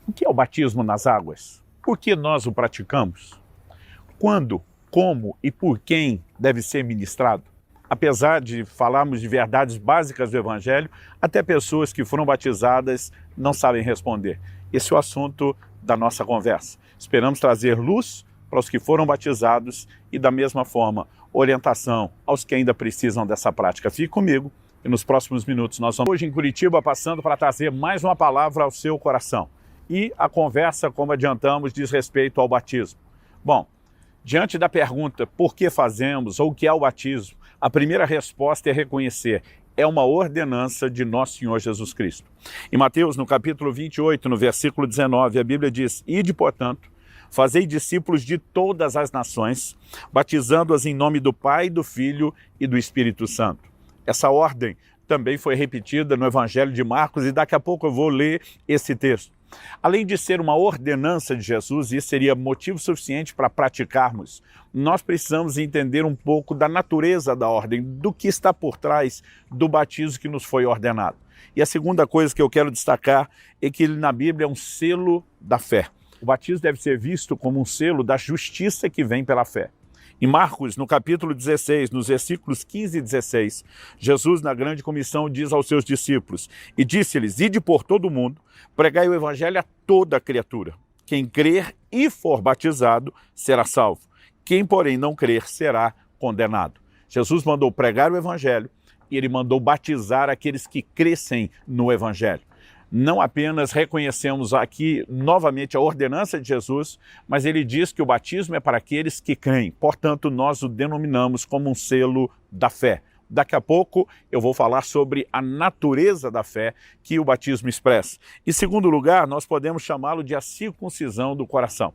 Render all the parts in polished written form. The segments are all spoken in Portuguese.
O que é o batismo nas águas? Por que nós o praticamos? Quando, como e por quem deve ser ministrado? Apesar de falarmos de verdades básicas do Evangelho, até pessoas que foram batizadas não sabem responder. Esse é o assunto da nossa conversa. Esperamos trazer luz para os que foram batizados e, da mesma forma, orientação aos que ainda precisam dessa prática. Fique comigo e nos próximos minutos nós vamos hoje em Curitiba passando para trazer mais uma palavra ao seu coração. E a conversa, como adiantamos, diz respeito ao batismo. Bom, diante da pergunta por que fazemos ou o que é o batismo, a primeira resposta é reconhecer: é uma ordenança de nosso Senhor Jesus Cristo. Em Mateus, no capítulo 28, no versículo 19, a Bíblia diz: Ide, portanto, fazei discípulos de todas as nações, batizando-as em nome do Pai, do Filho e do Espírito Santo. Essa ordem também foi repetida no Evangelho de Marcos e daqui a pouco eu vou ler esse texto. Além de ser uma ordenança de Jesus, e isso seria motivo suficiente para praticarmos, nós precisamos entender um pouco da natureza da ordem, do que está por trás do batismo que nos foi ordenado. E a segunda coisa que eu quero destacar é que ele na Bíblia é um selo da fé. O batismo deve ser visto como um selo da justiça que vem pela fé. Em Marcos, no capítulo 16, nos versículos 15 e 16, Jesus, na grande comissão, diz aos seus discípulos: E disse-lhes: Ide por todo o mundo, pregai o evangelho a toda criatura. Quem crer e for batizado será salvo. Quem, porém, não crer será condenado. Jesus mandou pregar o evangelho e ele mandou batizar aqueles que crescem no evangelho. Não apenas reconhecemos aqui novamente a ordenança de Jesus, mas ele diz que o batismo é para aqueles que creem. Portanto, nós o denominamos como um selo da fé. Daqui a pouco eu vou falar sobre a natureza da fé que o batismo expressa. Em segundo lugar, nós podemos chamá-lo de a circuncisão do coração.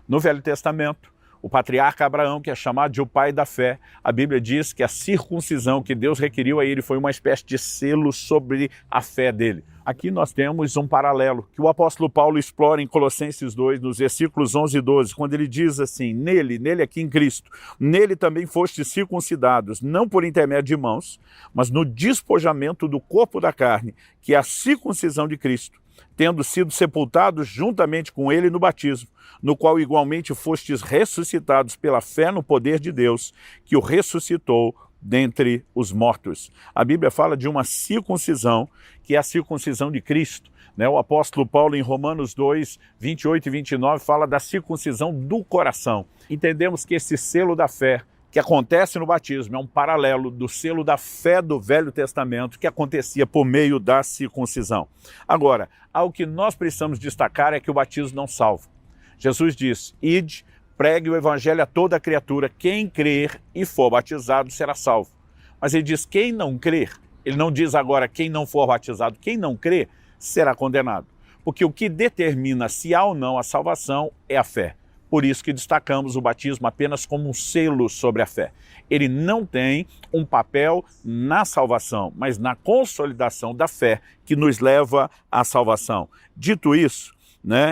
No Velho Testamento, o patriarca Abraão, que é chamado de o pai da fé, a Bíblia diz que a circuncisão que Deus requeriu a ele foi uma espécie de selo sobre a fé dele. Aqui nós temos um paralelo que o apóstolo Paulo explora em Colossenses 2, nos versículos 11 e 12, quando ele diz assim: nele aqui em Cristo, nele também fostes circuncidados, não por intermédio de mãos, mas no despojamento do corpo da carne, que é a circuncisão de Cristo, tendo sido sepultados juntamente com ele no batismo, no qual igualmente fostes ressuscitados pela fé no poder de Deus, que o ressuscitou dentre os mortos. A Bíblia fala de uma circuncisão, que é a circuncisão de Cristo. O apóstolo Paulo, em Romanos 2, 28 e 29, fala da circuncisão do coração. Entendemos que esse selo da fé que acontece no batismo é um paralelo do selo da fé do Velho Testamento que acontecia por meio da circuncisão. Agora, algo que nós precisamos destacar é que o batismo não salva. Jesus diz: Ide, pregue o evangelho a toda criatura, quem crer e for batizado será salvo. Mas ele diz quem não crer, ele não diz agora quem não for batizado, quem não crer será condenado. Porque o que determina se há ou não a salvação é a fé. Por isso que destacamos o batismo apenas como um selo sobre a fé. Ele não tem um papel na salvação, mas na consolidação da fé que nos leva à salvação. Dito isso,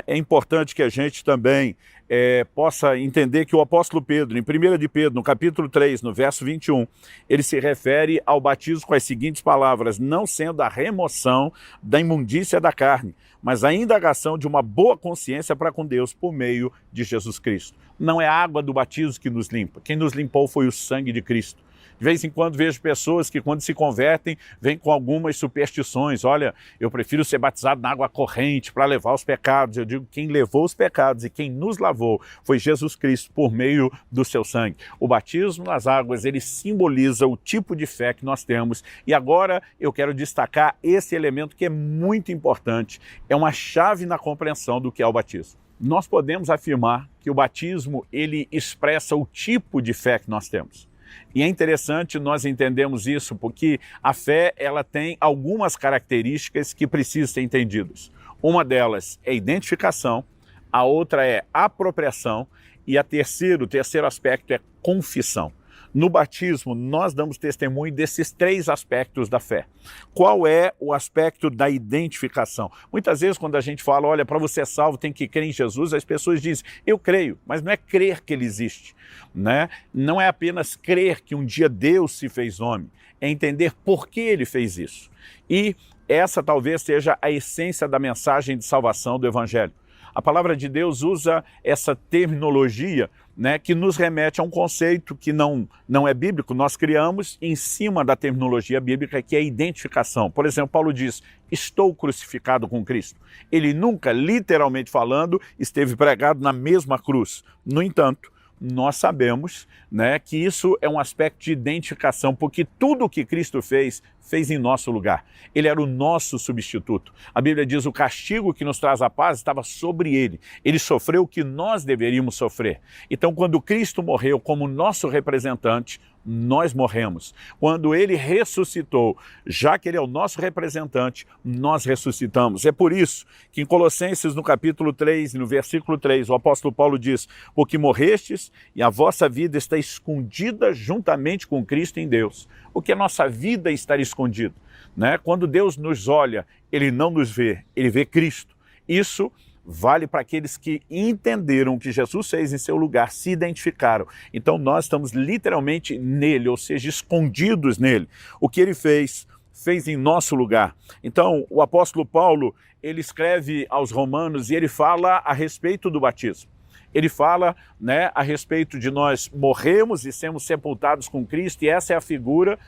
é importante que a gente também possa entender que o apóstolo Pedro, em 1 de Pedro, no capítulo 3, no verso 21, ele se refere ao batismo com as seguintes palavras: não sendo a remoção da imundícia da carne, mas a indagação de uma boa consciência para com Deus por meio de Jesus Cristo. Não é a água do batismo que nos limpa, quem nos limpou foi o sangue de Cristo. De vez em quando vejo pessoas que quando se convertem vêm com algumas superstições. Olha, eu prefiro ser batizado na água corrente para levar os pecados. Eu digo, quem levou os pecados e quem nos lavou foi Jesus Cristo por meio do seu sangue. O batismo nas águas, ele simboliza o tipo de fé que nós temos. E agora eu quero destacar esse elemento que é muito importante. É uma chave na compreensão do que é o batismo. Nós podemos afirmar que o batismo, ele expressa o tipo de fé que nós temos. E é interessante nós entendemos isso porque a fé ela tem algumas características que precisam ser entendidas. Uma delas é identificação, a outra é apropriação e o terceiro aspecto é confissão. No batismo, nós damos testemunho desses três aspectos da fé. Qual é o aspecto da identificação? Muitas vezes, quando a gente fala, olha, para você ser salvo tem que crer em Jesus, as pessoas dizem, eu creio, mas não é crer que ele existe, Não é apenas crer que um dia Deus se fez homem, é entender por que ele fez isso. E essa talvez seja a essência da mensagem de salvação do Evangelho. A palavra de Deus usa essa terminologia, né, que nos remete a um conceito que não é bíblico, nós criamos em cima da terminologia bíblica, que é a identificação. Por exemplo, Paulo diz, estou crucificado com Cristo. Ele nunca, literalmente falando, esteve pregado na mesma cruz. No entanto, nós sabemos, né, que isso é um aspecto de identificação, porque tudo o que Cristo fez em nosso lugar. Ele era o nosso substituto. A Bíblia diz, o castigo que nos traz a paz estava sobre ele. Ele sofreu o que nós deveríamos sofrer. Então, quando Cristo morreu como nosso representante, nós morremos. Quando ele ressuscitou, já que ele é o nosso representante, nós ressuscitamos. É por isso que em Colossenses, no capítulo 3, no versículo 3, o apóstolo Paulo diz, porque morrestes e a vossa vida está escondida juntamente com Cristo em Deus. O que a nossa vida está escondida, né? Quando Deus nos olha, ele não nos vê, ele vê Cristo. Isso vale para aqueles que entenderam o que Jesus fez em seu lugar, se identificaram. Então nós estamos literalmente nele, ou seja, escondidos nele. O que ele fez em nosso lugar. Então o apóstolo Paulo, ele escreve aos Romanos e ele fala a respeito do batismo. Ele fala, né, a respeito de nós morremos e sermos sepultados com Cristo, e essa é a figura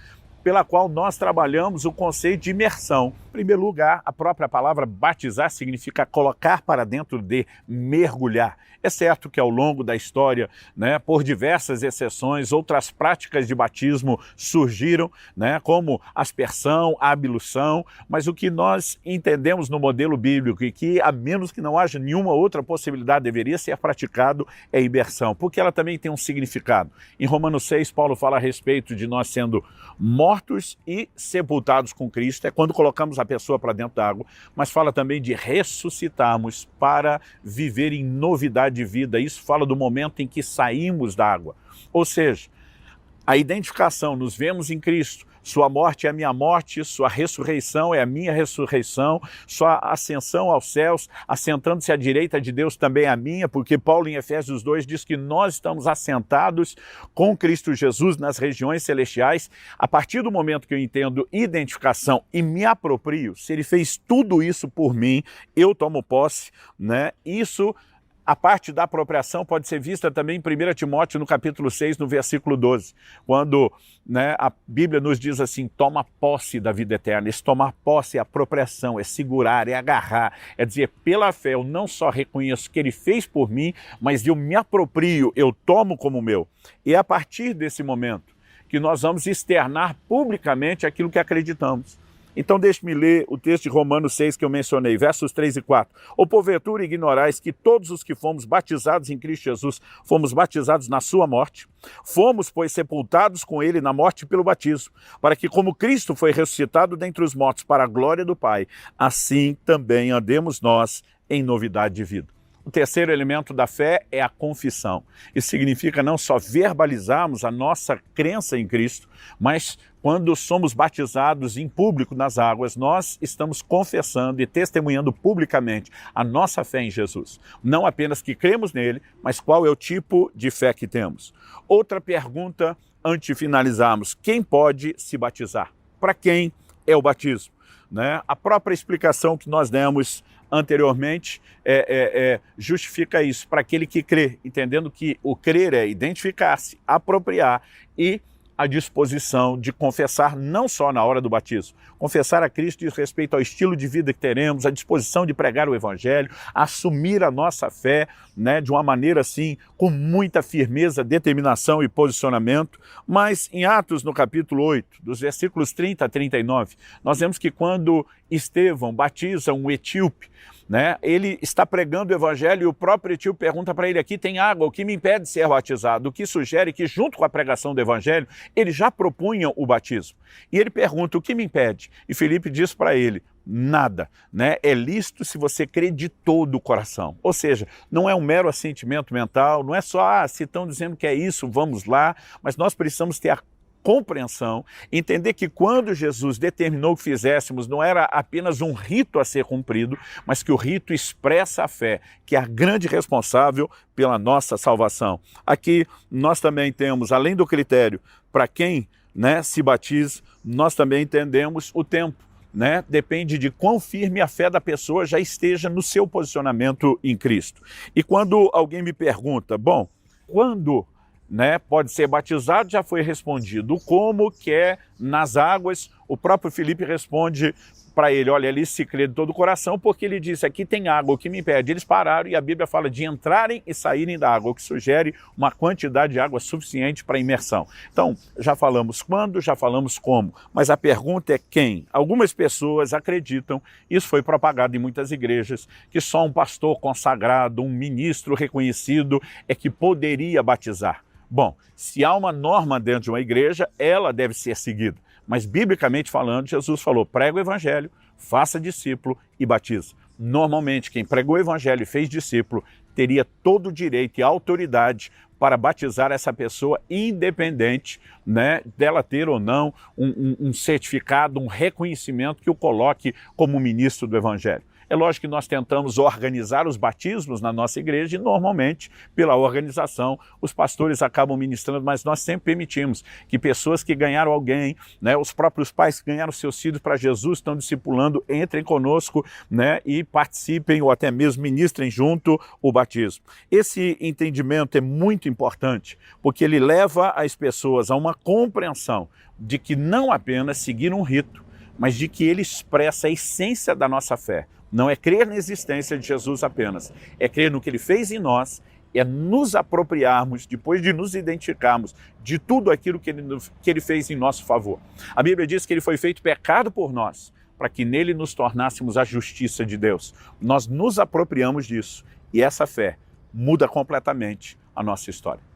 pela qual nós trabalhamos o conceito de imersão. Em primeiro lugar, a própria palavra batizar significa colocar para dentro de, mergulhar. É certo que ao longo da história, né, por diversas exceções, outras práticas de batismo surgiram, né, como aspersão, ablução, mas o que nós entendemos no modelo bíblico e que, a menos que não haja nenhuma outra possibilidade, deveria ser praticado, é imersão, porque ela também tem um significado. Em Romanos 6, Paulo fala a respeito de nós sendo mortos e sepultados com Cristo, é quando colocamos a pessoa para dentro da água, mas fala também de ressuscitarmos para viver em novidade de vida. Isso fala do momento em que saímos da água. Ou seja, a identificação, nos vemos em Cristo, sua morte é a minha morte, sua ressurreição é a minha ressurreição, sua ascensão aos céus, assentando-se à direita de Deus também é a minha, porque Paulo em Efésios 2 diz que nós estamos assentados com Cristo Jesus nas regiões celestiais. A partir do momento que eu entendo identificação e me aproprio, se ele fez tudo isso por mim, eu tomo posse, né? Isso, a parte da apropriação pode ser vista também em 1 Timóteo, no capítulo 6, no versículo 12, quando, né, a Bíblia nos diz assim, toma posse da vida eterna. Esse tomar posse é apropriação, é segurar, é agarrar, é dizer, pela fé eu não só reconheço que ele fez por mim, mas eu me aproprio, eu tomo como meu. E é a partir desse momento que nós vamos externar publicamente aquilo que acreditamos. Então deixe-me ler o texto de Romanos 6 que eu mencionei, versos 3 e 4. Ou porventura ignorais que todos os que fomos batizados em Cristo Jesus, fomos batizados na sua morte? Fomos, pois, sepultados com ele na morte pelo batismo, para que como Cristo foi ressuscitado dentre os mortos para a glória do Pai, assim também andemos nós em novidade de vida. O terceiro elemento da fé é a confissão. Isso significa não só verbalizarmos a nossa crença em Cristo, mas quando somos batizados em público nas águas, nós estamos confessando e testemunhando publicamente a nossa fé em Jesus. Não apenas que cremos nele, mas qual é o tipo de fé que temos. Outra pergunta antes de finalizarmos: quem pode se batizar? Para quem é o batismo? Né? A própria explicação que nós demos anteriormente justifica isso, para aquele que crê, entendendo que o crer é identificar-se, apropriar e a disposição de confessar não só na hora do batismo. Confessar a Cristo diz respeito ao estilo de vida que teremos, a disposição de pregar o Evangelho, assumir a nossa fé, né, de uma maneira assim, com muita firmeza, determinação e posicionamento. Mas em Atos, no capítulo 8, dos versículos 30 a 39, nós vemos que quando Estevão batiza um etíope, né, ele está pregando o Evangelho e o próprio etíope pergunta para ele: aqui tem água, o que me impede de ser batizado? O que sugere que junto com a pregação do Evangelho, eles já propunham o batismo. E ele pergunta: o que me impede? E Filipe diz para ele: nada, né? É lícito se você crê de todo o coração. Ou seja, não é um mero assentimento mental, não é só, se estão dizendo que é isso, vamos lá, mas nós precisamos ter a compreensão, entender que quando Jesus determinou que fizéssemos, não era apenas um rito a ser cumprido, mas que o rito expressa a fé, que é a grande responsável pela nossa salvação. Aqui nós também temos, além do critério para quem, né, se batiza, nós também entendemos o tempo. né, depende de quão firme a fé da pessoa já esteja no seu posicionamento em Cristo. E quando alguém me pergunta, bom, quando, né, pode ser batizado, já foi respondido. Como que é nas águas, o próprio Filipe responde para ele, olha, ali se crê de todo o coração, porque ele disse, aqui tem água, o que me impede? Eles pararam e a Bíblia fala de entrarem e saírem da água, o que sugere uma quantidade de água suficiente para imersão. Então, já falamos quando, já falamos como, mas a pergunta é quem? Algumas pessoas acreditam, isso foi propagado em muitas igrejas, que só um pastor consagrado, um ministro reconhecido é que poderia batizar. Bom, se há uma norma dentro de uma igreja, ela deve ser seguida. Mas, biblicamente falando, Jesus falou, prega o evangelho, faça discípulo e batiza. Normalmente, quem pregou o evangelho e fez discípulo teria todo o direito e autoridade para batizar essa pessoa, independente, né, dela ter ou não um certificado, um reconhecimento que o coloque como ministro do evangelho. É lógico que nós tentamos organizar os batismos na nossa igreja e normalmente, pela organização, os pastores acabam ministrando, mas nós sempre permitimos que pessoas que ganharam alguém, né, os próprios pais que ganharam seus filhos para Jesus, estão discipulando, entrem conosco, né, e participem ou até mesmo ministrem junto o batismo. Esse entendimento é muito importante, porque ele leva as pessoas a uma compreensão de que não apenas seguir um rito, mas de que ele expressa a essência da nossa fé. Não é crer na existência de Jesus apenas, é crer no que ele fez em nós, é nos apropriarmos, depois de nos identificarmos de tudo aquilo que ele fez em nosso favor. A Bíblia diz que ele foi feito pecado por nós, para que nele nos tornássemos a justiça de Deus. Nós nos apropriamos disso e essa fé muda completamente a nossa história.